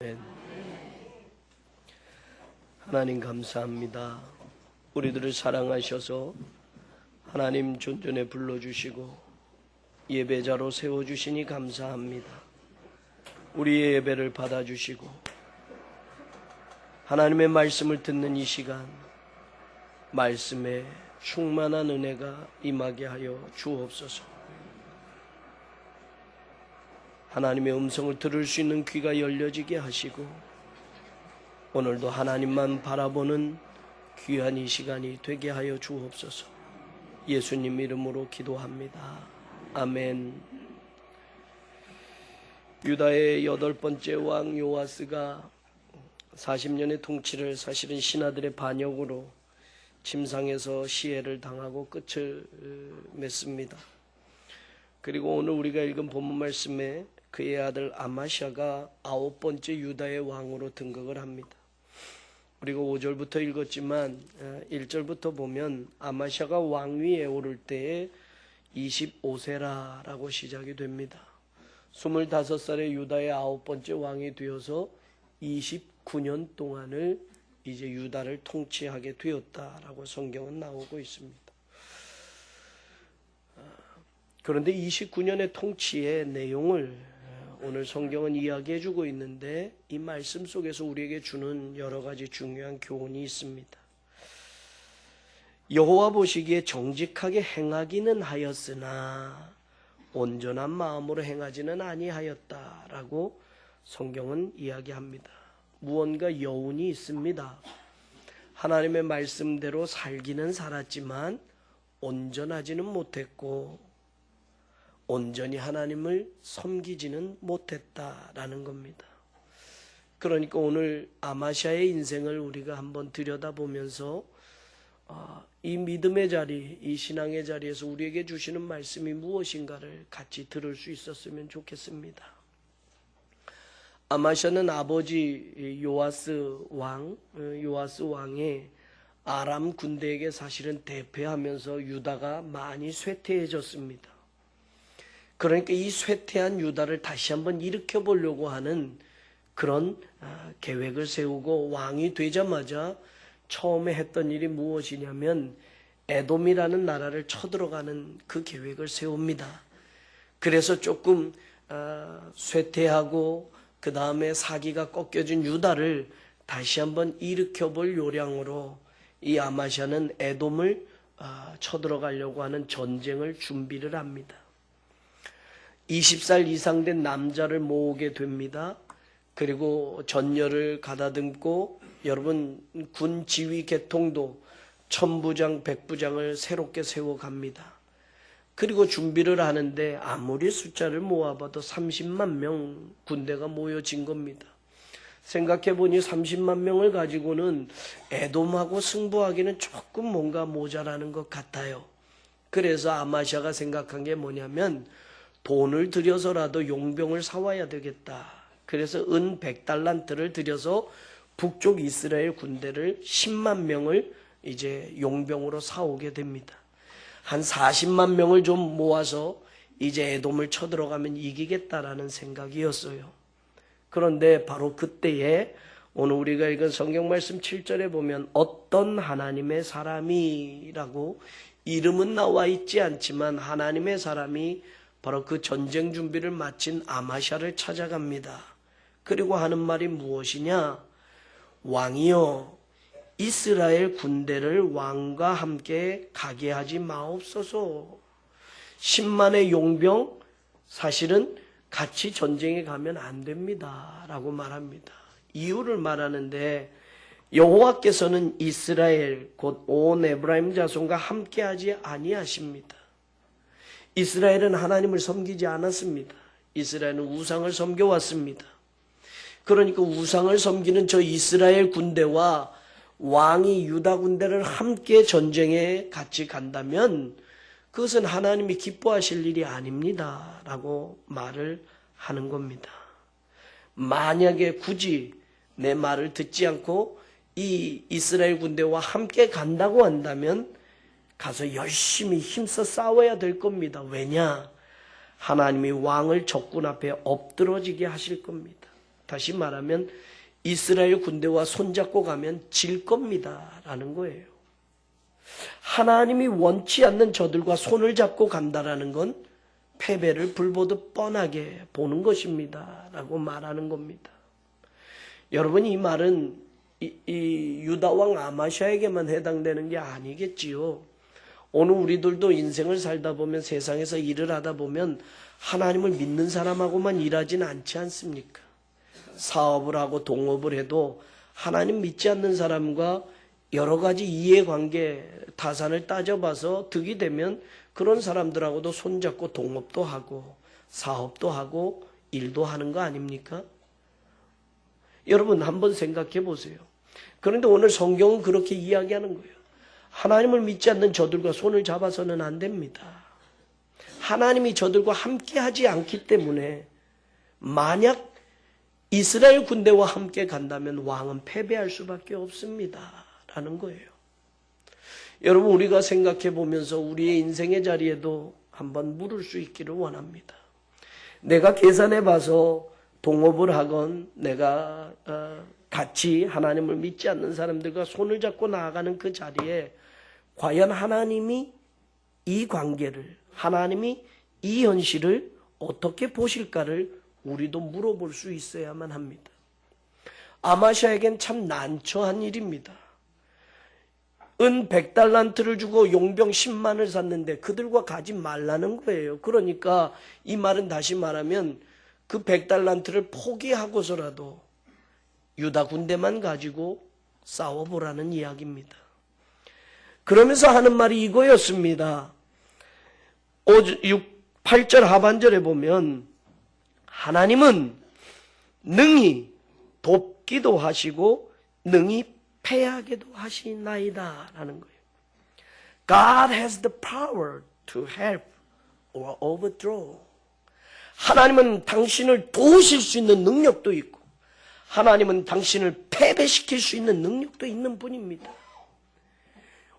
아멘. 하나님 감사합니다. 우리들을 사랑하셔서 하나님 존전에 불러주시고 예배자로 세워주시니 감사합니다. 우리의 예배를 받아주시고 하나님의 말씀을 듣는 이 시간 말씀에 충만한 은혜가 임하게 하여 주옵소서. 하나님의 음성을 들을 수 있는 귀가 열려지게 하시고 오늘도 하나님만 바라보는 귀한 이 시간이 되게 하여 주옵소서. 예수님 이름으로 기도합니다. 아멘. 유다의 8번째 왕 요아스가 40년의 통치를 사실은 신하들의 반역으로 침상에서 시해를 당하고 끝을 맺습니다. 그리고 오늘 우리가 읽은 본문 말씀에 그의 아들 아마샤가 9번째 유다의 왕으로 등극을 합니다. 우리가 5절부터 읽었지만 1절부터 보면 아마샤가 왕위에 오를 때에 25세라라고 시작이 됩니다. 25살의 유다의 9번째 왕이 되어서 29년 동안을 이제 유다를 통치하게 되었다라고 성경은 나오고 있습니다. 그런데 29년의 통치의 내용을 오늘 성경은 이야기해 주고 있는데 이 말씀 속에서 우리에게 주는 여러 가지 중요한 교훈이 있습니다. 여호와 보시기에 정직하게 행하기는 하였으나 온전한 마음으로 행하지는 아니하였다라고 성경은 이야기합니다. 무언가 여운이 있습니다. 하나님의 말씀대로 살기는 살았지만 온전하지는 못했고 온전히 하나님을 섬기지는 못했다라는 겁니다. 그러니까 오늘 아마샤의 인생을 우리가 한번 들여다보면서 이 믿음의 자리, 이 신앙의 자리에서 우리에게 주시는 말씀이 무엇인가를 같이 들을 수 있었으면 좋겠습니다. 아마샤는 아버지 요아스 왕의 아람 군대에게 사실은 대패하면서 유다가 많이 쇠퇴해졌습니다. 그러니까 이 쇠퇴한 유다를 다시 한번 일으켜 보려고 하는 그런 계획을 세우고 왕이 되자마자 처음에 했던 일이 무엇이냐면 에돔이라는 나라를 쳐들어가는 그 계획을 세웁니다. 그래서 조금 쇠퇴하고 그 다음에 사기가 꺾여진 유다를 다시 한번 일으켜 볼 요량으로 이 아마샤는 에돔을 쳐들어가려고 하는 전쟁을 준비를 합니다. 20살 이상 된 남자를 모으게 됩니다. 그리고 전열을 가다듬고 여러분 군 지휘 계통도 1000부장, 100부장을 새롭게 세워갑니다. 그리고 준비를 하는데 아무리 숫자를 모아봐도 30만 명 군대가 모여진 겁니다. 생각해보니 30만 명을 가지고는 에돔하고 승부하기는 조금 뭔가 모자라는 것 같아요. 그래서 아마샤가 생각한 게 뭐냐면 돈을 들여서라도 용병을 사와야 되겠다. 그래서 은 100달란트를 들여서 북쪽 이스라엘 군대를 10만 명을 이제 용병으로 사오게 됩니다. 한 40만 명을 좀 모아서 이제 에돔을 쳐들어가면 이기겠다라는 생각이었어요. 그런데 바로 그때에 오늘 우리가 읽은 성경 말씀 7절에 보면 어떤 하나님의 사람이라고 이름은 나와 있지 않지만 하나님의 사람이 바로 그 전쟁 준비를 마친 아마샤를 찾아갑니다. 그리고 하는 말이 무엇이냐? 왕이여, 이스라엘 군대를 왕과 함께 가게 하지 마옵소서. 10만의 용병 사실은 같이 전쟁에 가면 안 됩니다 라고 말합니다. 이유를 말하는데 여호와께서는 이스라엘 곧 온 에브라임 자손과 함께 하지 아니하십니다. 이스라엘은 하나님을 섬기지 않았습니다. 이스라엘은 우상을 섬겨왔습니다. 그러니까 우상을 섬기는 저 이스라엘 군대와 왕이 유다 군대를 함께 전쟁에 같이 간다면 그것은 하나님이 기뻐하실 일이 아닙니다 라고 말을 하는 겁니다. 만약에 굳이 내 말을 듣지 않고 이 이스라엘 군대와 함께 간다고 한다면 가서 열심히 힘써 싸워야 될 겁니다. 왜냐? 하나님이 왕을 적군 앞에 엎드러지게 하실 겁니다. 다시 말하면 이스라엘 군대와 손잡고 가면 질 겁니다 라는 거예요. 하나님이 원치 않는 저들과 손을 잡고 간다라는 건 패배를 불보듯 뻔하게 보는 것입니다 라고 말하는 겁니다. 여러분, 이 말은 이 유다왕 아마샤에게만 해당되는 게 아니겠지요. 오늘 우리들도 인생을 살다 보면, 세상에서 일을 하다 보면 하나님을 믿는 사람하고만 일하지는 않지 않습니까? 사업을 하고 동업을 해도 하나님 믿지 않는 사람과 여러 가지 이해관계, 타산을 따져봐서 득이 되면 그런 사람들하고도 손잡고 동업도 하고 사업도 하고 일도 하는 거 아닙니까? 여러분, 한번 생각해 보세요. 그런데 오늘 성경은 그렇게 이야기하는 거예요. 하나님을 믿지 않는 저들과 손을 잡아서는 안 됩니다. 하나님이 저들과 함께 하지 않기 때문에, 만약 이스라엘 군대와 함께 간다면 왕은 패배할 수밖에 없습니다 라는 거예요. 여러분, 우리가 생각해 보면서 우리의 인생의 자리에도 한번 물을 수 있기를 원합니다. 내가 계산해 봐서 동업을 하건 내가 같이 하나님을 믿지 않는 사람들과 손을 잡고 나아가는 그 자리에 과연 하나님이 이 관계를, 하나님이 이 현실을 어떻게 보실까를 우리도 물어볼 수 있어야만 합니다. 아마샤에겐 참 난처한 일입니다. 은 100달란트를 주고 용병 10만을 샀는데 그들과 가지 말라는 거예요. 그러니까 이 말은 다시 말하면 그 100달란트를 포기하고서라도 유다 군대만 가지고 싸워보라는 이야기입니다. 그러면서 하는 말이 이거였습니다. 8절 하반절에 보면 하나님은 능히 돕기도 하시고 능히 패하게도 하시나이다 라는 거예요. God has the power to help or overthrow. 하나님은 당신을 도우실 수 있는 능력도 있고 하나님은 당신을 패배시킬 수 있는 능력도 있는 분입니다.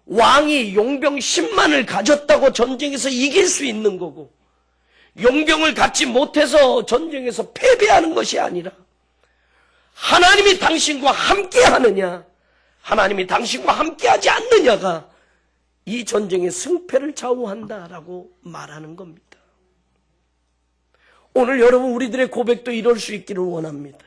왕이 용병 10만을 가졌다고 전쟁에서 이길 수 있는 거고, 용병을 갖지 못해서 전쟁에서 패배하는 것이 아니라 하나님이 당신과 함께 하느냐, 하나님이 당신과 함께 하지 않느냐가 이 전쟁의 승패를 좌우한다라고 말하는 겁니다. 오늘 여러분, 우리들의 고백도 이럴 수 있기를 원합니다.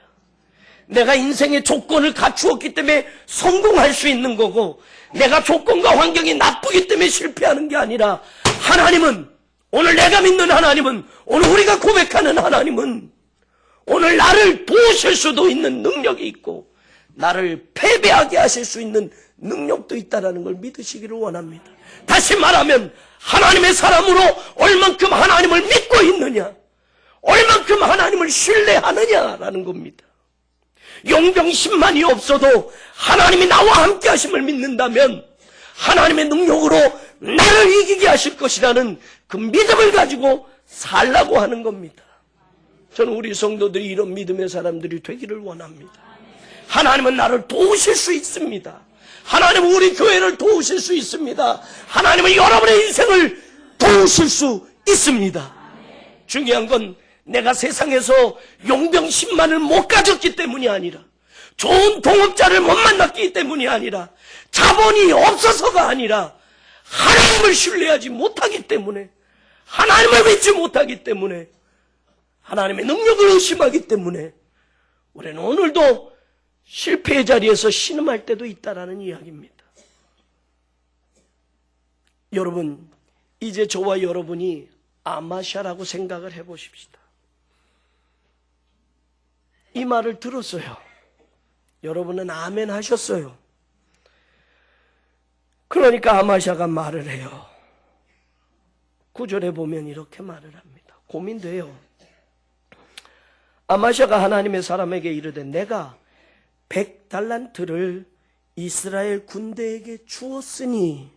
내가 인생의 조건을 갖추었기 때문에 성공할 수 있는 거고, 내가 조건과 환경이 나쁘기 때문에 실패하는 게 아니라, 하나님은, 오늘 내가 믿는 하나님은, 오늘 우리가 고백하는 하나님은 오늘 나를 도우실 수도 있는 능력이 있고 나를 패배하게 하실 수 있는 능력도 있다는 걸 믿으시기를 원합니다. 다시 말하면 하나님의 사람으로 얼만큼 하나님을 믿고 있느냐, 얼만큼 하나님을 신뢰하느냐라는 겁니다. 용병 10만이 없어도 하나님이 나와 함께 하심을 믿는다면 하나님의 능력으로 나를 이기게 하실 것이라는 그 믿음을 가지고 살라고 하는 겁니다. 저는 우리 성도들이 이런 믿음의 사람들이 되기를 원합니다. 하나님은 나를 도우실 수 있습니다. 하나님은 우리 교회를 도우실 수 있습니다. 하나님은 여러분의 인생을 도우실 수 있습니다. 중요한 건 내가 세상에서 용병 10만을 못 가졌기 때문이 아니라, 좋은 동업자를 못 만났기 때문이 아니라, 자본이 없어서가 아니라 하나님을 신뢰하지 못하기 때문에, 하나님을 믿지 못하기 때문에, 하나님의 능력을 의심하기 때문에 우리는 오늘도 실패의 자리에서 신음할 때도 있다라는 이야기입니다. 여러분, 이제 저와 여러분이 아마샤라고 생각을 해보십시다. 이 말을 들었어요. 여러분은 아멘 하셨어요. 그러니까 아마샤가 말을 해요. 9절에 보면 이렇게 말을 합니다. 고민돼요. 아마샤가 하나님의 사람에게 이르되 내가 100달란트를 이스라엘 군대에게 주었으니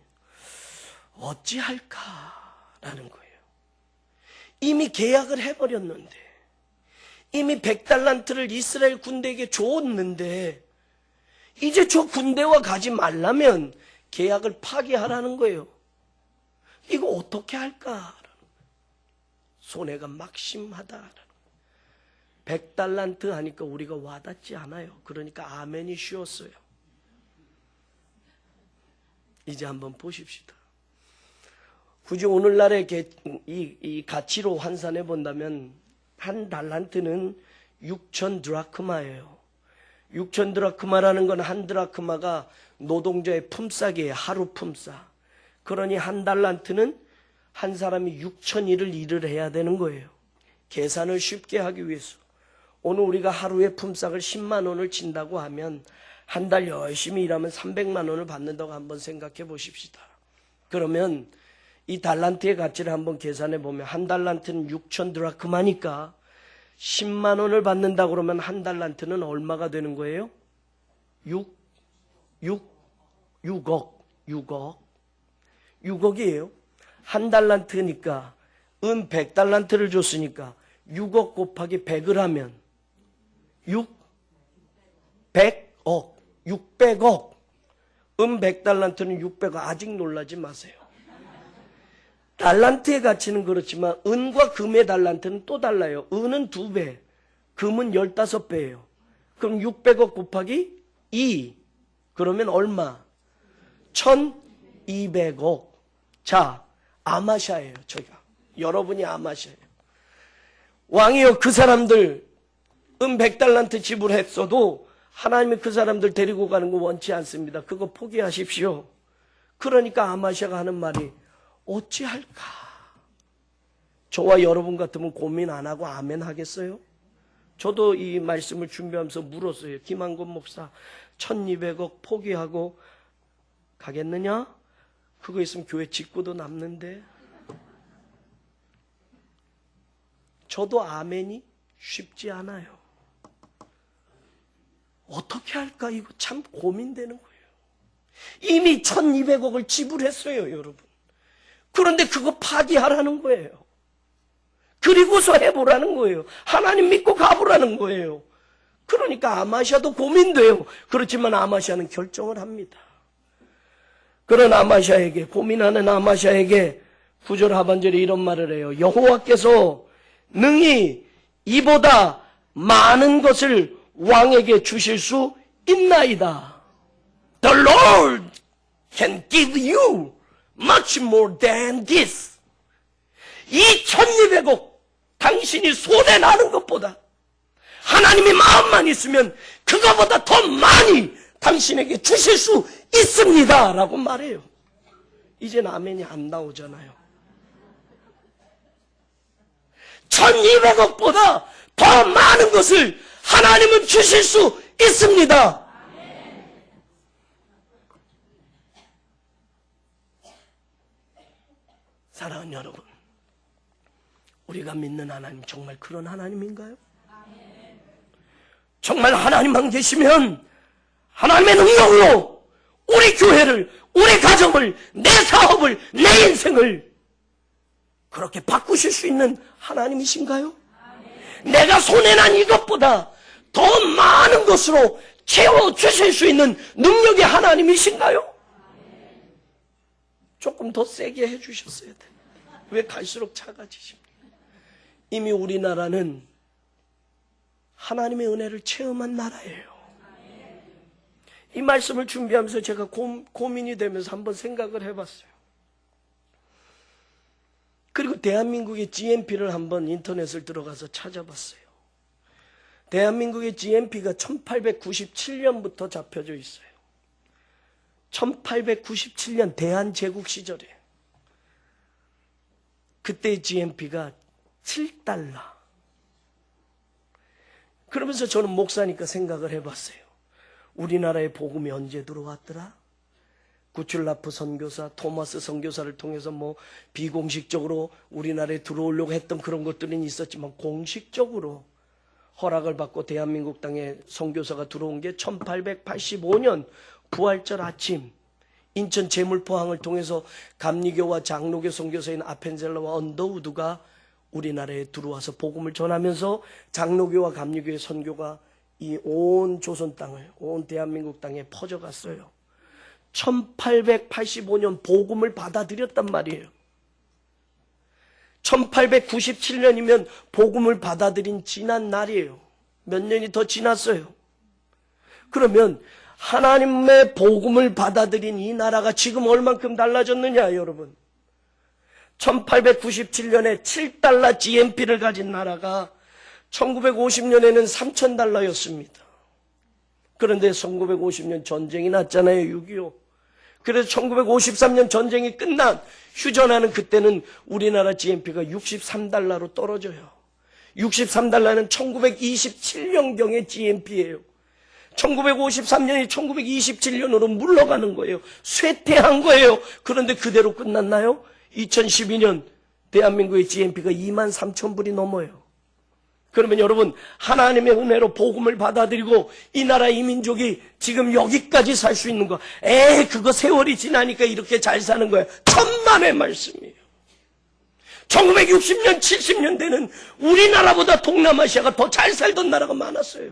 어찌할까라는 거예요. 이미 계약을 해버렸는데, 이미 100달란트를 이스라엘 군대에게 줬는데 이제 저 군대와 가지 말라면 계약을 파기하라는 거예요. 이거 어떻게 할까? 손해가 막심하다. 100달란트 하니까 우리가 와닿지 않아요. 그러니까 아멘이 쉬웠어요. 이제 한번 보십시다. 굳이 오늘날의 이 가치로 환산해 본다면 한 달란트는 6천 드라크마예요. 6천 드라크마라는 건 한 드라크마가 노동자의 품삯이에요. 하루 품삯. 그러니 한 달란트는 한 사람이 6천일을 일을 해야 되는 거예요. 계산을 쉽게 하기 위해서. 오늘 우리가 하루에 품삯을 10만 원을 친다고 하면 한 달 열심히 일하면 300만 원을 받는다고 한번 생각해 보십시다. 그러면 이 달란트의 가치를 한번 계산해 보면 한 달란트는 6천 드라크마니까 10만 원을 받는다 그러면 한 달란트는 얼마가 되는 거예요? 6억이에요. 한 달란트니까 100달란트를 줬으니까 6억 곱하기 100을 하면 600억. 100달란트는 600억. 아직 놀라지 마세요. 달란트의 가치는 그렇지만 은과 금의 달란트는 또 달라요. 은은 2배, 금은 15배예요. 그럼 600억 곱하기 2. 그러면 얼마? 1200억. 자, 아마샤예요. 저희가. 여러분이 아마샤예요. 왕이요, 그 사람들 100달란트 지불했어도 하나님이 그 사람들 데리고 가는 거 원치 않습니다. 그거 포기하십시오. 그러니까 아마샤가 하는 말이 어찌할까? 저와 여러분 같으면 고민 안 하고 아멘 하겠어요? 저도 이 말씀을 준비하면서 물었어요. 김한권 목사 1200억 포기하고 가겠느냐? 그거 있으면 교회 직구도 남는데. 저도 아멘이 쉽지 않아요. 어떻게 할까? 이거 참 고민되는 거예요. 이미 1200억을 지불했어요, 여러분. 그런데 그거 파기하라는 거예요. 그리고서 해보라는 거예요. 하나님 믿고 가보라는 거예요. 그러니까 아마샤도 고민돼요. 그렇지만 아마샤는 결정을 합니다. 그런 아마샤에게, 고민하는 아마샤에게 9절 하반절에 이런 말을 해요. 여호와께서 능히 이보다 많은 것을 왕에게 주실 수 있나이다. The Lord can give you much more than this. 이 1200억 당신이 손에 나는 것보다 하나님의 마음만 있으면 그거보다 더 많이 당신에게 주실 수 있습니다 라고 말해요. 이제는 아멘이 안 나오잖아요. 1200억보다 더 많은 것을 하나님은 주실 수 있습니다. 사랑하는 여러분, 우리가 믿는 하나님 정말 그런 하나님인가요? 정말 하나님만 계시면 하나님의 능력으로 우리 교회를, 우리 가정을, 내 사업을, 내 인생을 그렇게 바꾸실 수 있는 하나님이신가요? 내가 손에 난 이것보다 더 많은 것으로 채워주실 수 있는 능력의 하나님이신가요? 조금 더 세게 해주셨어야 돼. 왜 갈수록 작아지십니까? 이미 우리나라는 하나님의 은혜를 체험한 나라예요. 이 말씀을 준비하면서 제가 고민이 되면서 한번 생각을 해봤어요. 그리고 대한민국의 GNP를 한번 인터넷을 들어가서 찾아봤어요. 대한민국의 GNP가 1897년부터 잡혀져 있어요. 1897년 대한제국 시절에 그때의 GNP가 7달러. 그러면서 저는 목사니까 생각을 해봤어요. 우리나라에 복음이 언제 들어왔더라? 구출라프 선교사, 토마스 선교사를 통해서 비공식적으로 우리나라에 들어오려고 했던 그런 것들은 있었지만 공식적으로 허락을 받고 대한민국 땅에 선교사가 들어온 게 1885년 부활절 아침 인천 제물포항을 통해서 감리교와 장로교 선교사인 아펜젤러와 언더우드가 우리나라에 들어와서 복음을 전하면서 장로교와 감리교의 선교가 이 온 조선 땅을, 온 대한민국 땅에 퍼져갔어요. 1885년 복음을 받아들였단 말이에요. 1897년이면 복음을 받아들인 지난 날이에요. 몇 년이 더 지났어요. 그러면 하나님의 복음을 받아들인 이 나라가 지금 얼만큼 달라졌느냐 여러분. 1897년에 7달러 GNP를 가진 나라가 1950년에는 3,000달러였습니다. 그런데 1950년 전쟁이 났잖아요. 6.25. 그래서 1953년 전쟁이 끝난 휴전하는 그때는 우리나라 GNP가 63달러로 떨어져요. 63달러는 1927년경의 GNP예요. 1953년이 1927년으로 물러가는 거예요. 쇠퇴한 거예요. 그런데 그대로 끝났나요? 2012년 대한민국의 GNP가 23,000불이 넘어요. 그러면 여러분, 하나님의 은혜로 복음을 받아들이고 이 나라 이 민족이 지금 여기까지 살 수 있는 거, 그거 세월이 지나니까 이렇게 잘 사는 거야. 천만의 말씀이에요. 1960년 70년대는 우리나라보다 동남아시아가 더 잘 살던 나라가 많았어요.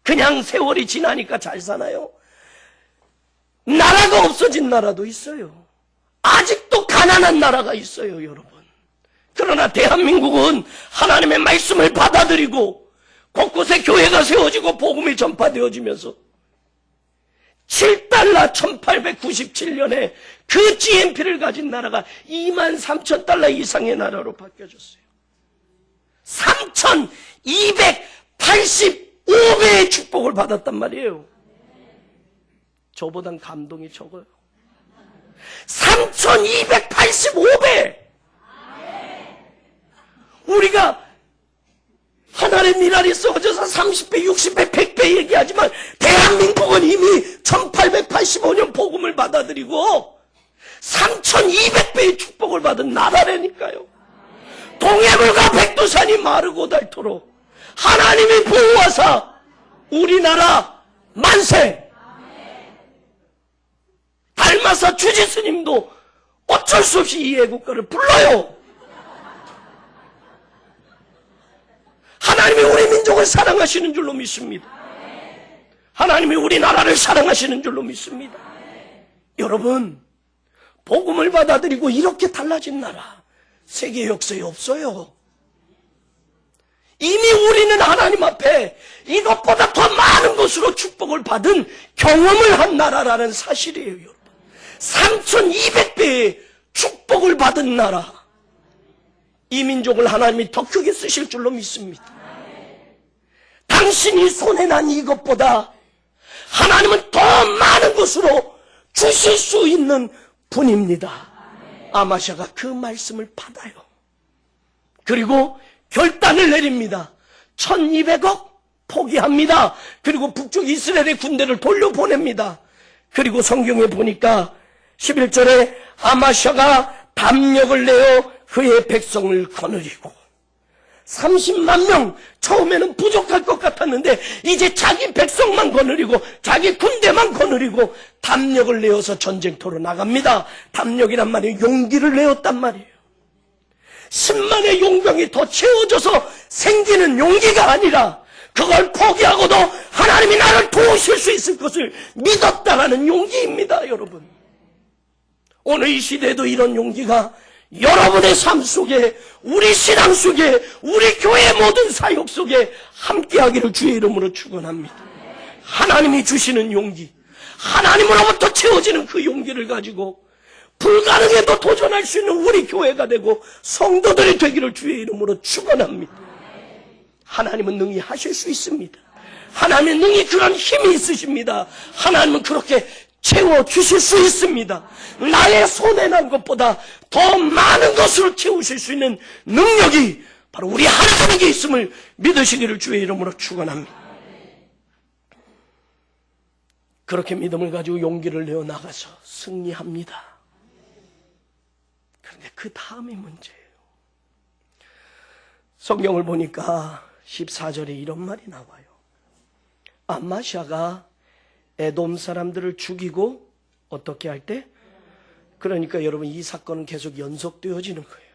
그냥 세월이 지나니까 잘 사나요? 나라가 없어진 나라도 있어요. 아직도 가난한 나라가 있어요, 여러분. 그러나 대한민국은 하나님의 말씀을 받아들이고 곳곳에 교회가 세워지고 복음이 전파되어지면서 7달러 1897년에 그 GNP를 가진 나라가 23,000달러 이상의 나라로 바뀌어졌어요. 3,285배의 축복을 받았단 말이에요. 저보단 감동이 적어요. 3,285배! 우리가 하나의 미랄이 쏘져서 30배, 60배, 100배 얘기하지만 대한민국은 이미 1885년 복음을 받아들이고 3,200배의 축복을 받은 나라라니까요. 동해물과 백두산이 마르고 닳도록 하나님이 보호하사 우리나라 만세! 달마사 주지스님도 어쩔 수 없이 이 애국가를 불러요. 하나님이 우리 민족을 사랑하시는 줄로 믿습니다. 하나님이 우리나라를 사랑하시는 줄로 믿습니다. 여러분, 복음을 받아들이고 이렇게 달라진 나라 세계 역사에 없어요. 이미 우리는 하나님 앞에 이것보다 더 많은 것으로 축복을 받은 경험을 한 나라라는 사실이에요. 여러분, 3,200배의 축복을 받은 나라, 이 민족을 하나님이 더 크게 쓰실 줄로 믿습니다. 당신이 손에 난 이것보다 하나님은 더 많은 것으로 주실 수 있는 분입니다. 아마샤가 그 말씀을 받아요. 그리고 결단을 내립니다. 1,200억 포기합니다. 그리고 북쪽 이스라엘의 군대를 돌려보냅니다. 그리고 성경에 보니까 11절에 아마샤가 담력을 내어 그의 백성을 거느리고 30만 명, 처음에는 부족할 것 같았는데 이제 자기 백성만 거느리고 자기 군대만 거느리고 담력을 내어서 전쟁터로 나갑니다. 담력이란 말이 용기를 내었단 말이에요. 10만의 용병이 더 채워져서 생기는 용기가 아니라 그걸 포기하고도 하나님이 나를 도우실 수 있을 것을 믿었다라는 용기입니다. 여러분, 오늘 이 시대에도 이런 용기가 여러분의 삶 속에, 우리 신앙 속에, 우리 교회 모든 사역 속에 함께하기를 주의 이름으로 축원합니다. 하나님이 주시는 용기, 하나님으로부터 채워지는 그 용기를 가지고 불가능에도 도전할 수 있는 우리 교회가 되고 성도들이 되기를 주의 이름으로 축원합니다. 하나님은 능히 하실 수 있습니다. 하나님은 능히 그런 힘이 있으십니다. 하나님은 그렇게 채워주실 수 있습니다. 나의 손에 난 것보다 더 많은 것으로 채우실 수 있는 능력이 바로 우리 하나님에게 있음을 믿으시기를 주의 이름으로 축원합니다. 그렇게 믿음을 가지고 용기를 내어 나가서 승리합니다. 그런데 그 다음이 문제예요. 성경을 보니까 14절에 이런 말이 나와요. 아마샤가 에돔 사람들을 죽이고 어떻게 할 때? 그러니까 여러분, 이 사건은 계속 연속되어지는 거예요.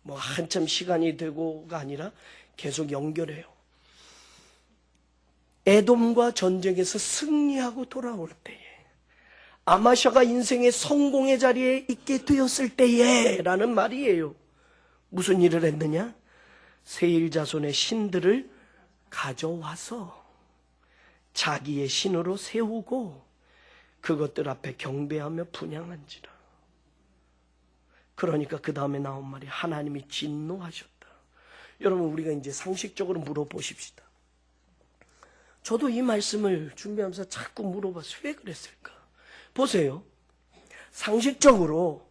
뭐 한참 시간이 되고가 아니라 계속 연결해요. 에돔과 전쟁에서 승리하고 돌아올 때에, 아마샤가 인생의 성공의 자리에 있게 되었을 때에 라는 말이에요. 무슨 일을 했느냐? 세일 자손의 신들을 가져와서 자기의 신으로 세우고 그것들 앞에 경배하며 분향한지라. 그러니까 그 다음에 나온 말이 하나님이 진노하셨다. 여러분, 우리가 이제 상식적으로 물어보십시다. 저도 이 말씀을 준비하면서 자꾸 물어봤어요. 왜 그랬을까? 보세요. 상식적으로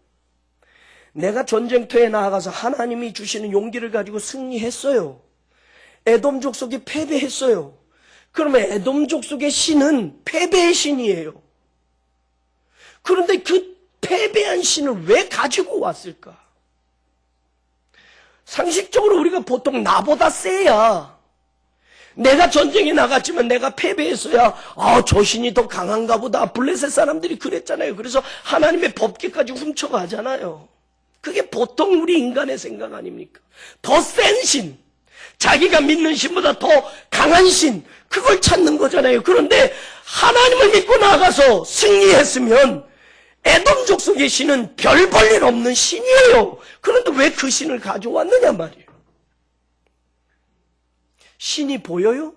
내가 전쟁터에 나아가서 하나님이 주시는 용기를 가지고 승리했어요. 에돔 족속이 패배했어요. 그러면 에돔 족속의 신은 패배의 신이에요. 그런데 그 패배한 신을 왜 가지고 왔을까? 상식적으로 우리가 보통 나보다 세야, 내가 전쟁에 나갔지만 내가 패배했어야 저 신이 더 강한가 보다. 블레셋 사람들이 그랬잖아요. 그래서 하나님의 법궤까지 훔쳐가잖아요. 그게 보통 우리 인간의 생각 아닙니까? 더 센 신, 자기가 믿는 신보다 더 강한 신, 그걸 찾는 거잖아요. 그런데 하나님을 믿고 나가서 승리했으면 에돔 족속의 신은 별 볼 일 없는 신이에요. 그런데 왜 그 신을 가져왔느냐 말이에요. 신이 보여요?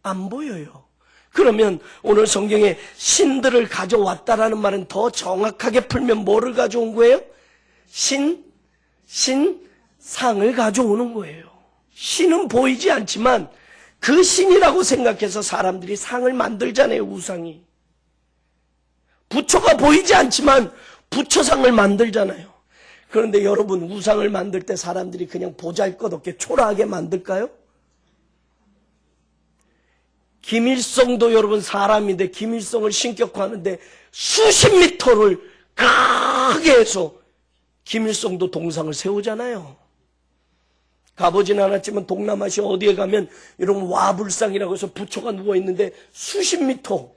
안 보여요. 그러면 오늘 성경에 신들을 가져왔다라는 말은 더 정확하게 풀면 뭐를 가져온 거예요? 상을 가져오는 거예요. 신은 보이지 않지만 그 신이라고 생각해서 사람들이 상을 만들잖아요. 우상이. 부처가 보이지 않지만 부처상을 만들잖아요. 그런데 여러분, 우상을 만들 때 사람들이 그냥 보잘것없게 초라하게 만들까요? 김일성도 여러분 사람인데 김일성을 신격화하는데 수십 미터를 크게 해서 김일성도 동상을 세우잖아요. 가보진 않았지만 동남아시아 어디에 가면 이런 와불상이라고 해서 부처가 누워있는데 수십 미터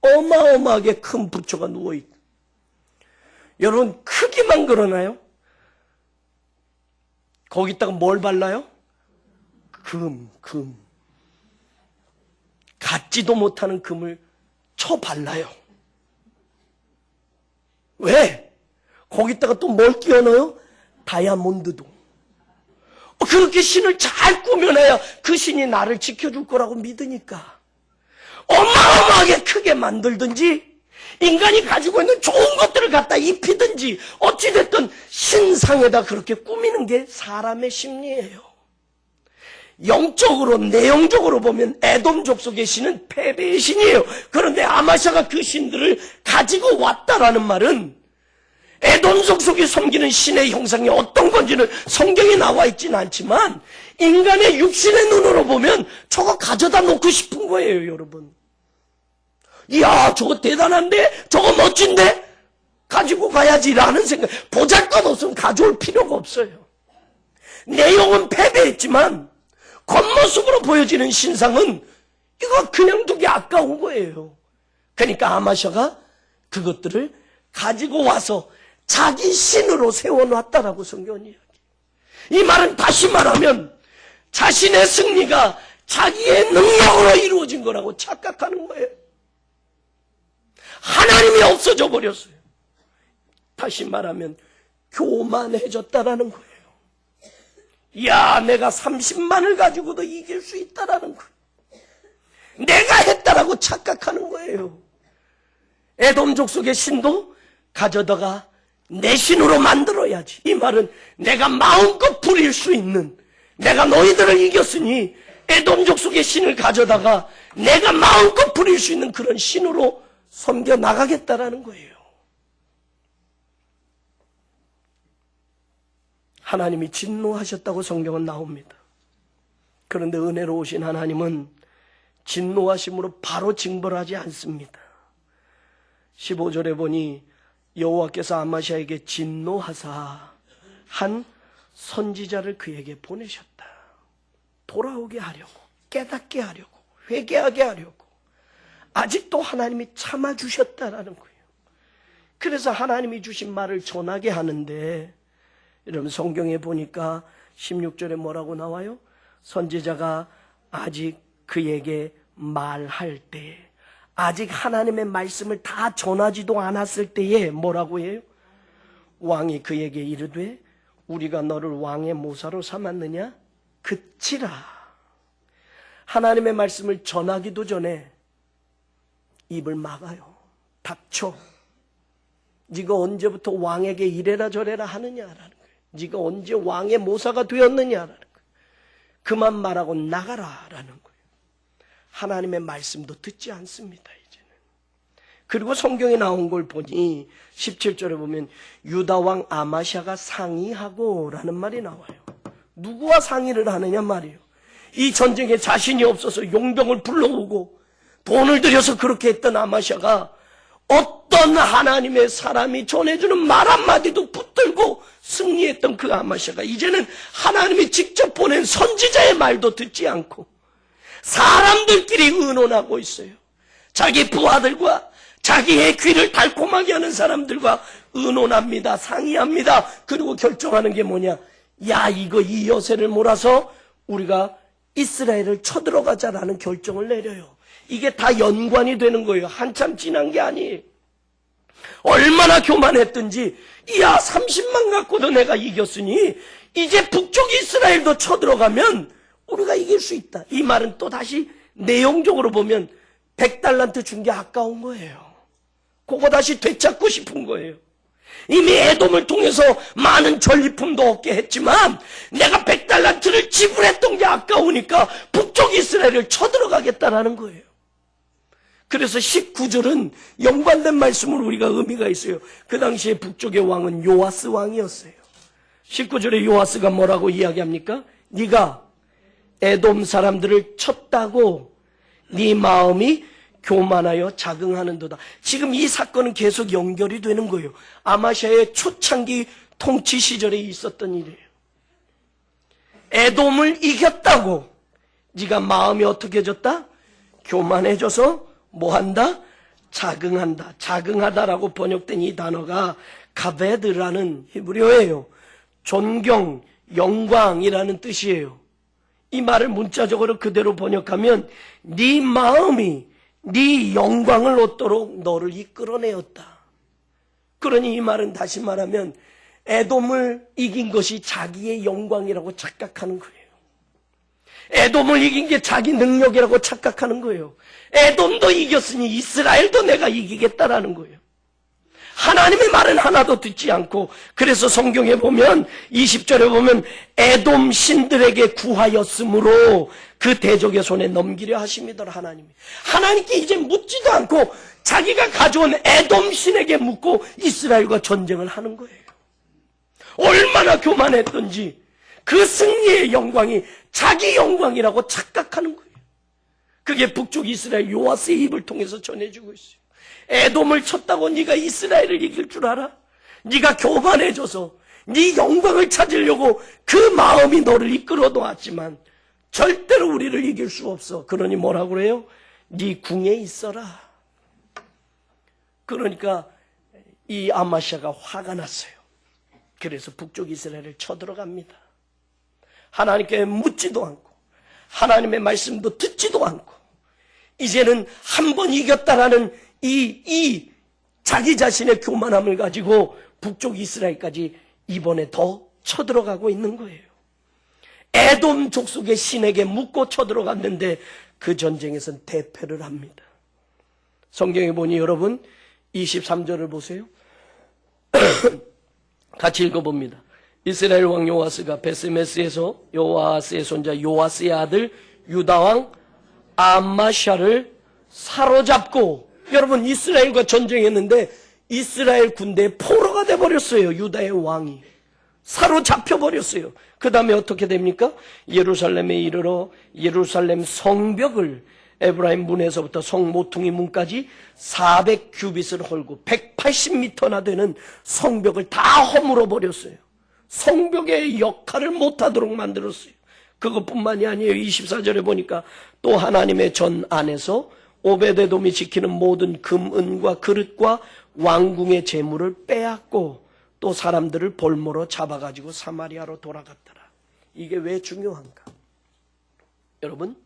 어마어마하게 큰 부처가 누워있고, 여러분 크기만 그러나요? 거기다가 뭘 발라요? 금. 갖지도 못하는 금을 쳐 발라요. 왜? 거기다가 또 뭘 끼워 넣어요? 다이아몬드도. 그렇게 신을 잘 꾸며놔야 그 신이 나를 지켜줄 거라고 믿으니까 어마어마하게 크게 만들든지 인간이 가지고 있는 좋은 것들을 갖다 입히든지 어찌됐든 신상에다 그렇게 꾸미는 게 사람의 심리예요. 영적으로 내용적으로 보면 에돔 족속의 신은 패배의 신이에요. 그런데 아마샤가 그 신들을 가지고 왔다라는 말은 에돔 족속이 섬기는 신의 형상이 어떤 건지는 성경에 나와 있지는 않지만 인간의 육신의 눈으로 보면 저거 가져다 놓고 싶은 거예요. 여러분, 이야 저거 대단한데, 저거 멋진데, 가지고 가야지라는 생각. 보잘것없으면 가져올 필요가 없어요. 내용은 패배했지만 겉모습으로 보여지는 신상은 이거 그냥 두기 아까운 거예요. 그러니까 아마샤가 그것들을 가지고 와서 자기 신으로 세워놨다라고 성경은 이야기해요. 이 말은 다시 말하면 자신의 승리가 자기의 능력으로 이루어진 거라고 착각하는 거예요. 하나님이 없어져 버렸어요. 다시 말하면 교만해졌다라는 거예요. 야, 내가 30만을 가지고도 이길 수 있다라는 거예요. 내가 했다라고 착각하는 거예요. 에돔 족속의 신도 가져다가 내 신으로 만들어야지. 이 말은 내가 마음껏 부릴 수 있는, 내가 너희들을 이겼으니 에돔 족속의 신을 가져다가 내가 마음껏 부릴 수 있는 그런 신으로 섬겨 나가겠다라는 거예요. 하나님이 진노하셨다고 성경은 나옵니다. 그런데 은혜로우신 하나님은 진노하심으로 바로 징벌하지 않습니다. 15절에 보니 여호와께서 아마샤에게 진노하사 한 선지자를 그에게 보내셨다. 돌아오게 하려고, 깨닫게 하려고, 회개하게 하려고. 아직도 하나님이 참아주셨다라는 거예요. 그래서 하나님이 주신 말을 전하게 하는데, 여러분 성경에 보니까 16절에 뭐라고 나와요? 선지자가 아직 그에게 말할 때, 아직 하나님의 말씀을 다 전하지도 않았을 때에 뭐라고 해요? 왕이 그에게 이르되 우리가 너를 왕의 모사로 삼았느냐? 그치라. 하나님의 말씀을 전하기도 전에 입을 막아요. 닥쳐. 네가 언제부터 왕에게 이래라 저래라 하느냐라는 거예요. 네가 언제 왕의 모사가 되었느냐라는 거예요. 그만 말하고 나가라라는 거예요. 하나님의 말씀도 듣지 않습니다, 이제는. 그리고 성경에 나온 걸 보니 17절에 보면 유다 왕 아마샤가 상의하고 라는 말이 나와요. 누구와 상의를 하느냐 말이에요. 이 전쟁에 자신이 없어서 용병을 불러오고 돈을 들여서 그렇게 했던 아마샤가 어떤 하나님의 사람이 전해주는 말 한마디도 붙들고 승리했던 그 아마샤가 이제는 하나님이 직접 보낸 선지자의 말도 듣지 않고 사람들끼리 의논하고 있어요. 자기 부하들과 자기의 귀를 달콤하게 하는 사람들과 의논합니다. 상의합니다. 그리고 결정하는 게 뭐냐? 야, 이거 이 여세를 몰아서 우리가 이스라엘을 쳐들어가자라는 결정을 내려요. 이게 다 연관이 되는 거예요. 한참 지난 게 아니에요. 얼마나 교만했든지 야 30만 갖고도 내가 이겼으니 이제 북쪽 이스라엘도 쳐들어가면 우리가 이길 수 있다. 이 말은 또 다시 내용적으로 보면 100달란트 준 게 아까운 거예요. 그거 다시 되찾고 싶은 거예요. 이미 에돔을 통해서 많은 전리품도 얻게 했지만 내가 100달란트를 지불했던 게 아까우니까 북쪽 이스라엘을 쳐들어가겠다라는 거예요. 그래서 19절은 연관된 말씀으로 우리가 의미가 있어요. 그 당시에 북쪽의 왕은 요아스 왕이었어요. 19절에 요아스가 뭐라고 이야기합니까? 네가 에돔 사람들을 쳤다고 네 마음이 교만하여 자긍하는도다. 지금 이 사건은 계속 연결이 되는 거예요. 아마샤의 초창기 통치 시절에 있었던 일이에요. 에돔을 이겼다고 네가 마음이 어떻게 졌다? 교만해져서 뭐한다? 자긍한다. 자긍하다라고 번역된 이 단어가 가베드라는 히브리어예요. 존경, 영광이라는 뜻이에요. 이 말을 문자적으로 그대로 번역하면 네 마음이 네 영광을 얻도록 너를 이끌어내었다. 그러니 이 말은 다시 말하면 에돔을 이긴 것이 자기의 영광이라고 착각하는 거예요. 에돔을 이긴 게 자기 능력이라고 착각하는 거예요. 에돔도 이겼으니 이스라엘도 내가 이기겠다라는 거예요. 하나님의 말은 하나도 듣지 않고, 그래서 성경에 보면 20절에 보면 에돔 신들에게 구하였으므로 그 대적의 손에 넘기려 하심이더라. 하나님이 하나님께 이제 묻지도 않고 자기가 가져온 에돔 신에게 묻고 이스라엘과 전쟁을 하는 거예요. 얼마나 교만했던지 그 승리의 영광이 자기 영광이라고 착각하는 거예요. 그게 북쪽 이스라엘 요아스의 입을 통해서 전해지고 있어요. 에돔을 쳤다고 네가 이스라엘을 이길 줄 알아? 네가 교만해져서 네 영광을 찾으려고 그 마음이 너를 이끌어 놓았지만 절대로 우리를 이길 수 없어. 그러니 뭐라고 그래요? 네 궁에 있어라. 그러니까 이 아마샤가 화가 났어요. 그래서 북쪽 이스라엘을 쳐들어갑니다. 하나님께 묻지도 않고 하나님의 말씀도 듣지도 않고 이제는 한 번 이겼다라는 이 자기 자신의 교만함을 가지고 북쪽 이스라엘까지 이번에 더 쳐들어가고 있는 거예요. 에돔 족속의 신에게 묻고 쳐들어갔는데 그 전쟁에서는 대패를 합니다. 성경에 보니 여러분 23절을 보세요. 같이 읽어봅니다. 이스라엘 왕 요아스가 베스메스에서 요아스의 손자 요아스의 아들 유다왕 아마샤를 사로잡고, 여러분 이스라엘과 전쟁했는데 이스라엘 군대의 포로가 돼버렸어요. 유다의 왕이 사로잡혀버렸어요. 그 다음에 어떻게 됩니까? 예루살렘에 이르러 예루살렘 성벽을 에브라임 문에서부터 성 모퉁이 문까지 400규빗을 헐고 180m나 되는 성벽을 다 허물어 버렸어요. 성벽의 역할을 못하도록 만들었어요. 그것뿐만이 아니에요. 24절에 보니까 또 하나님의 전 안에서 오베데돔이 지키는 모든 금, 은과 그릇과 왕궁의 재물을 빼앗고 또 사람들을 볼모로 잡아가지고 사마리아로 돌아갔더라. 이게 왜 중요한가? 여러분,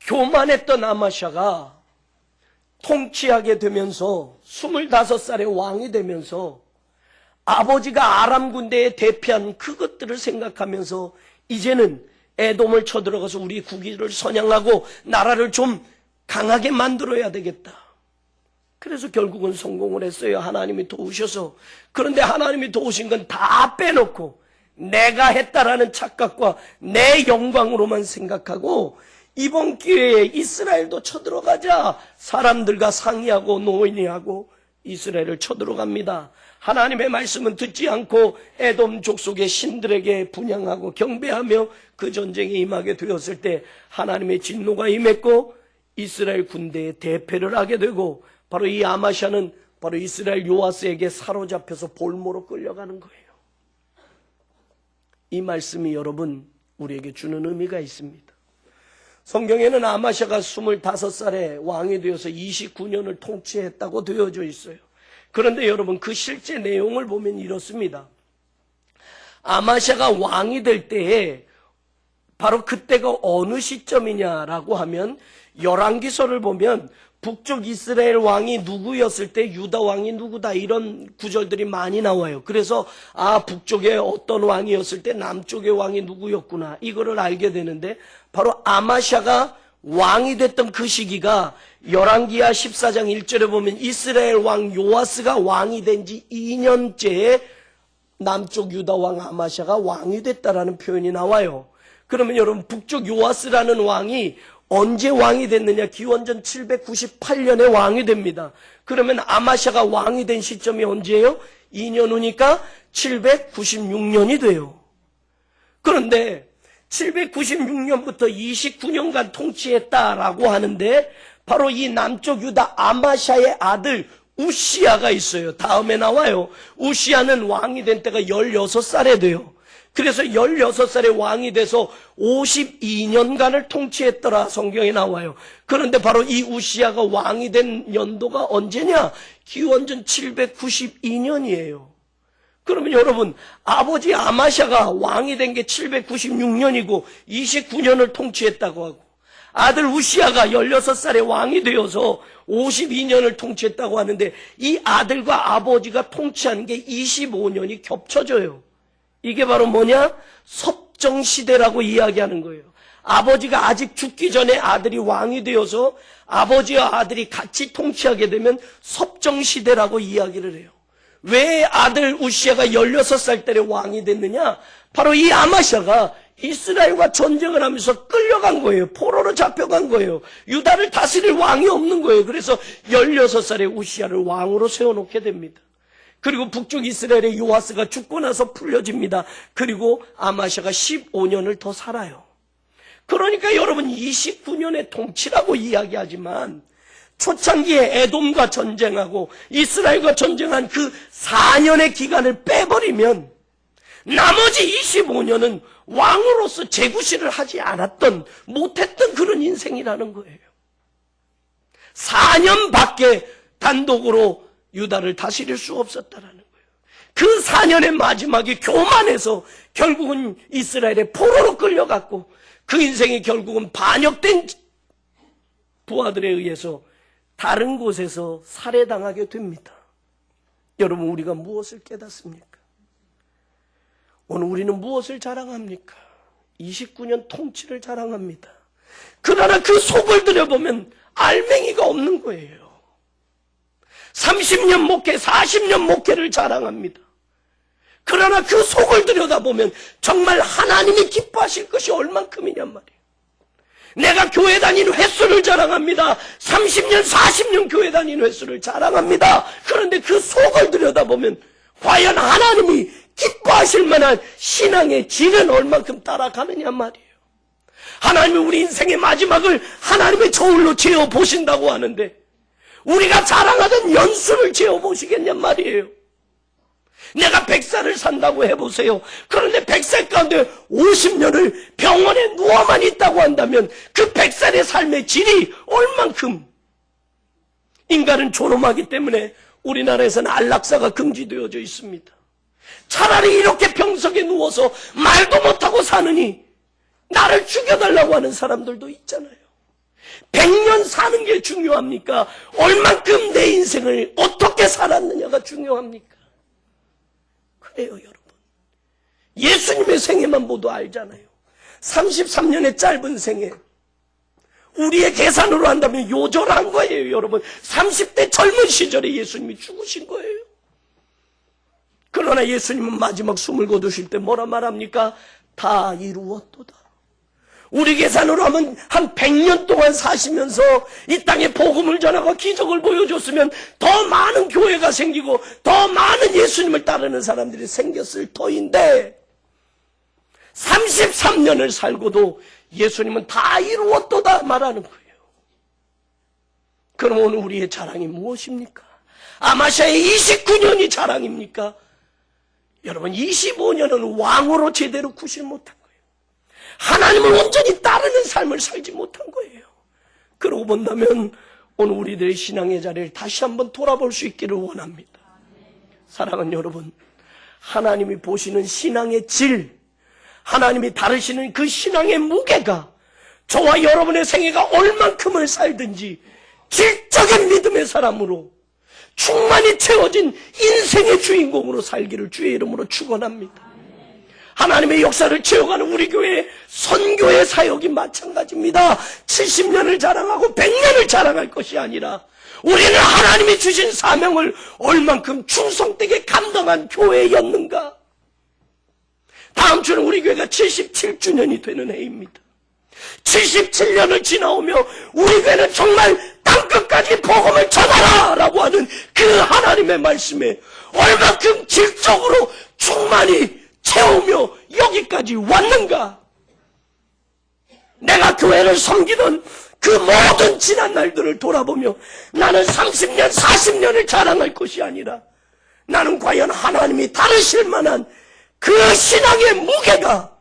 교만했던 아마샤가 통치하게 되면서 25살의 왕이 되면서 아버지가 아람 군대에 대피한 그것들을 생각하면서 이제는 에돔을 쳐들어가서 우리 국위를 선양하고 나라를 좀 강하게 만들어야 되겠다. 그래서 결국은 성공을 했어요. 하나님이 도우셔서. 그런데 하나님이 도우신 건 다 빼놓고 내가 했다라는 착각과 내 영광으로만 생각하고 이번 기회에 이스라엘도 쳐들어가자 사람들과 상의하고 논의하고 이스라엘을 쳐들어갑니다. 하나님의 말씀은 듣지 않고 에돔 족속의 신들에게 분향하고 경배하며 그 전쟁에 임하게 되었을 때 하나님의 진노가 임했고 이스라엘 군대에 대패를 하게 되고 바로 이 아마샤는 바로 이스라엘 요아스에게 사로잡혀서 볼모로 끌려가는 거예요. 이 말씀이 여러분 우리에게 주는 의미가 있습니다. 성경에는 아마샤가 25살에 왕이 되어서 29년을 통치했다고 되어져 있어요. 그런데 여러분 그 실제 내용을 보면 이렇습니다. 아마샤가 왕이 될 때에 바로 그때가 어느 시점이냐라고 하면 열왕기서를 보면 북쪽 이스라엘 왕이 누구였을 때 유다 왕이 누구다 이런 구절들이 많이 나와요. 그래서 북쪽에 어떤 왕이었을 때 남쪽의 왕이 누구였구나 이거를 알게 되는데 바로 아마샤가 왕이 됐던 그 시기가 열왕기하 14장 1절에 보면 이스라엘 왕 요아스가 왕이 된 지 2년째에 남쪽 유다 왕 아마샤가 왕이 됐다라는 표현이 나와요. 그러면 여러분 북쪽 요아스라는 왕이 언제 왕이 됐느냐? 기원전 798년에 왕이 됩니다. 그러면 아마샤가 왕이 된 시점이 언제예요? 2년 후니까 796년이 돼요. 그런데 796년부터 29년간 통치했다라고 하는데 바로 이 남쪽 유다 아마샤의 아들 우시야가 있어요. 다음에 나와요. 우시야는 왕이 된 때가 16살에 돼요. 그래서 16살에 왕이 돼서 52년간을 통치했더라 성경에 나와요. 그런데 바로 이 우시야가 왕이 된 연도가 언제냐? 기원전 792년이에요. 그러면 여러분 아버지 아마샤가 왕이 된 게 796년이고 29년을 통치했다고 하고 아들 우시야가 16살에 왕이 되어서 52년을 통치했다고 하는데 이 아들과 아버지가 통치한 게 25년이 겹쳐져요. 이게 바로 뭐냐? 섭정시대라고 이야기하는 거예요. 아버지가 아직 죽기 전에 아들이 왕이 되어서 아버지와 아들이 같이 통치하게 되면 섭정시대라고 이야기를 해요. 왜 아들 우시야가 16살 때 왕이 됐느냐? 바로 이 아마샤가 이스라엘과 전쟁을 하면서 끌려간 거예요. 포로로 잡혀간 거예요. 유다를 다스릴 왕이 없는 거예요. 그래서 16살에 우시야를 왕으로 세워놓게 됩니다. 그리고 북쪽 이스라엘의 요아스가 죽고 나서 풀려집니다. 그리고 아마샤가 15년을 더 살아요. 그러니까 여러분 29년의 통치라고 이야기하지만 초창기에 에돔과 전쟁하고 이스라엘과 전쟁한 그 4년의 기간을 빼버리면 나머지 25년은 왕으로서 재구시를 하지 않았던 못했던 그런 인생이라는 거예요. 4년밖에 단독으로 유다를 다스릴 수 없었다라는 거예요. 그 4년의 마지막에 교만해서 결국은 이스라엘의 포로로 끌려갔고 그 인생이 결국은 반역된 부하들에 의해서 다른 곳에서 살해당하게 됩니다. 여러분 우리가 무엇을 깨닫습니까? 오늘 우리는 무엇을 자랑합니까? 29년 통치를 자랑합니다. 그러나 그 속을 들여보면 알맹이가 없는 거예요. 30년 목회, 40년 목회를 자랑합니다. 그러나 그 속을 들여다보면 정말 하나님이 기뻐하실 것이 얼만큼이냔 말이에요. 내가 교회 다니는 횟수를 자랑합니다. 30년, 40년 교회 다니는 횟수를 자랑합니다. 그런데 그 속을 들여다보면 과연 하나님이 기뻐하실 만한 신앙의 질은 얼만큼 따라가느냐 말이에요. 하나님이 우리 인생의 마지막을 하나님의 저울로 재어보신다고 하는데 우리가 자랑하던 연수를 재어보시겠냔 말이에요. 내가 100살을 산다고 해보세요. 그런데 100살 가운데 50년을 병원에 누워만 있다고 한다면 그 100살의 삶의 질이 얼만큼. 인간은 존엄하기 때문에 우리나라에서는 안락사가 금지되어져 있습니다. 차라리 이렇게 병석에 누워서 말도 못하고 사느니 나를 죽여달라고 하는 사람들도 있잖아요. 100년 사는 게 중요합니까? 얼만큼 내 인생을 어떻게 살았느냐가 중요합니까? 알아요, 여러분. 예수님의 생애만 모두 알잖아요. 33년의 짧은 생애. 우리의 계산으로 한다면 요절한 거예요, 여러분. 30대 젊은 시절에 예수님이 죽으신 거예요. 그러나 예수님은 마지막 숨을 거두실 때 뭐라 말합니까? 다 이루었도다. 우리 계산으로 하면 한 100년 동안 사시면서 이 땅에 복음을 전하고 기적을 보여줬으면 더 많은 교회가 생기고 더 많은 예수님을 따르는 사람들이 생겼을 터인데 33년을 살고도 예수님은 다 이루었도다 말하는 거예요. 그럼 오늘 우리의 자랑이 무엇입니까? 아마샤의 29년이 자랑입니까? 여러분 25년은 왕으로 제대로 구실 못한 거예요. 하나님을 온전히 따르는 삶을 살지 못한 거예요. 그러고 본다면 오늘 우리들의 신앙의 자리를 다시 한번 돌아볼 수 있기를 원합니다. 사랑하는 여러분, 하나님이 보시는 신앙의 질, 하나님이 다루시는 그 신앙의 무게가 저와 여러분의 생애가 얼만큼을 살든지 질적인 믿음의 사람으로 충만히 채워진 인생의 주인공으로 살기를 주의 이름으로 축원합니다. 하나님의 역사를 채워가는 우리 교회의 선교의 사역이 마찬가지입니다. 70년을 자랑하고 100년을 자랑할 것이 아니라 우리는 하나님이 주신 사명을 얼만큼 충성되게 감당한 교회였는가. 다음 주는 우리 교회가 77주년이 되는 해입니다. 77년을 지나오며 우리 교회는 정말 땅끝까지 복음을 전하라 라고 하는 그 하나님의 말씀에 얼만큼 질적으로 충만히 채우며 여기까지 왔는가. 내가 교회를 섬기던 그 모든 지난 날들을 돌아보며 나는 30년 40년을 자랑할 것이 아니라 나는 과연 하나님이 다루실 만한 그 신앙의 무게가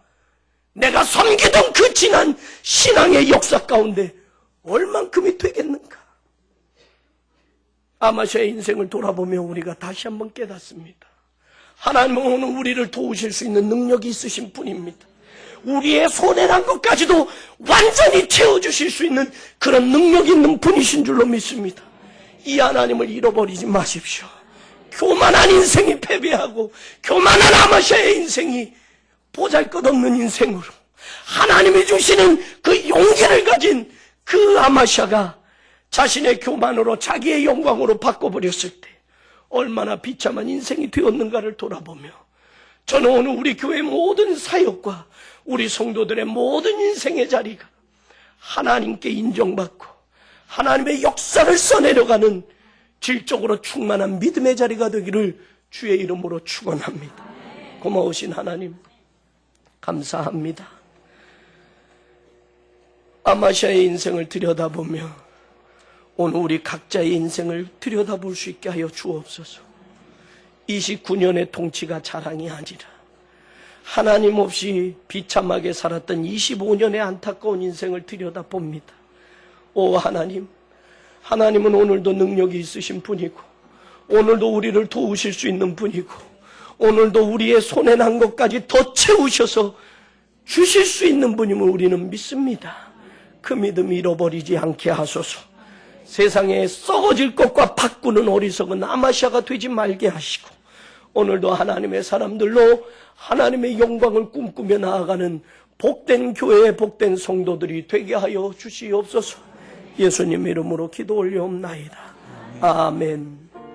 내가 섬기던 그 지난 신앙의 역사 가운데 얼만큼이 되겠는가. 아마샤의 인생을 돌아보며 우리가 다시 한번 깨닫습니다. 하나님은 오늘 우리를 도우실 수 있는 능력이 있으신 분입니다. 우리의 손해난 것까지도 완전히 채워주실 수 있는 그런 능력 있는 분이신 줄로 믿습니다. 이 하나님을 잃어버리지 마십시오. 교만한 인생이 패배하고 교만한 아마샤의 인생이 보잘것없는 인생으로 하나님이 주시는 그 용기를 가진 그 아마샤가 자신의 교만으로 자기의 영광으로 바꿔버렸을 때 얼마나 비참한 인생이 되었는가를 돌아보며 저는 오늘 우리 교회의 모든 사역과 우리 성도들의 모든 인생의 자리가 하나님께 인정받고 하나님의 역사를 써내려가는 질적으로 충만한 믿음의 자리가 되기를 주의 이름으로 축원합니다. 고마우신 하나님 감사합니다. 아마샤의 인생을 들여다보며 오늘 우리 각자의 인생을 들여다볼 수 있게 하여 주옵소서. 29년의 통치가 자랑이 아니라 하나님 없이 비참하게 살았던 25년의 안타까운 인생을 들여다봅니다. 오 하나님, 하나님은 오늘도 능력이 있으신 분이고 오늘도 우리를 도우실 수 있는 분이고 오늘도 우리의 손에 난 것까지 더 채우셔서 주실 수 있는 분임을 우리는 믿습니다. 그 믿음 잃어버리지 않게 하소서. 세상에 썩어질 것과 바꾸는 어리석은 아마샤가 되지 말게 하시고 오늘도 하나님의 사람들로 하나님의 영광을 꿈꾸며 나아가는 복된 교회의 복된 성도들이 되게 하여 주시옵소서. 예수님 이름으로 기도 올려옵나이다. 아멘.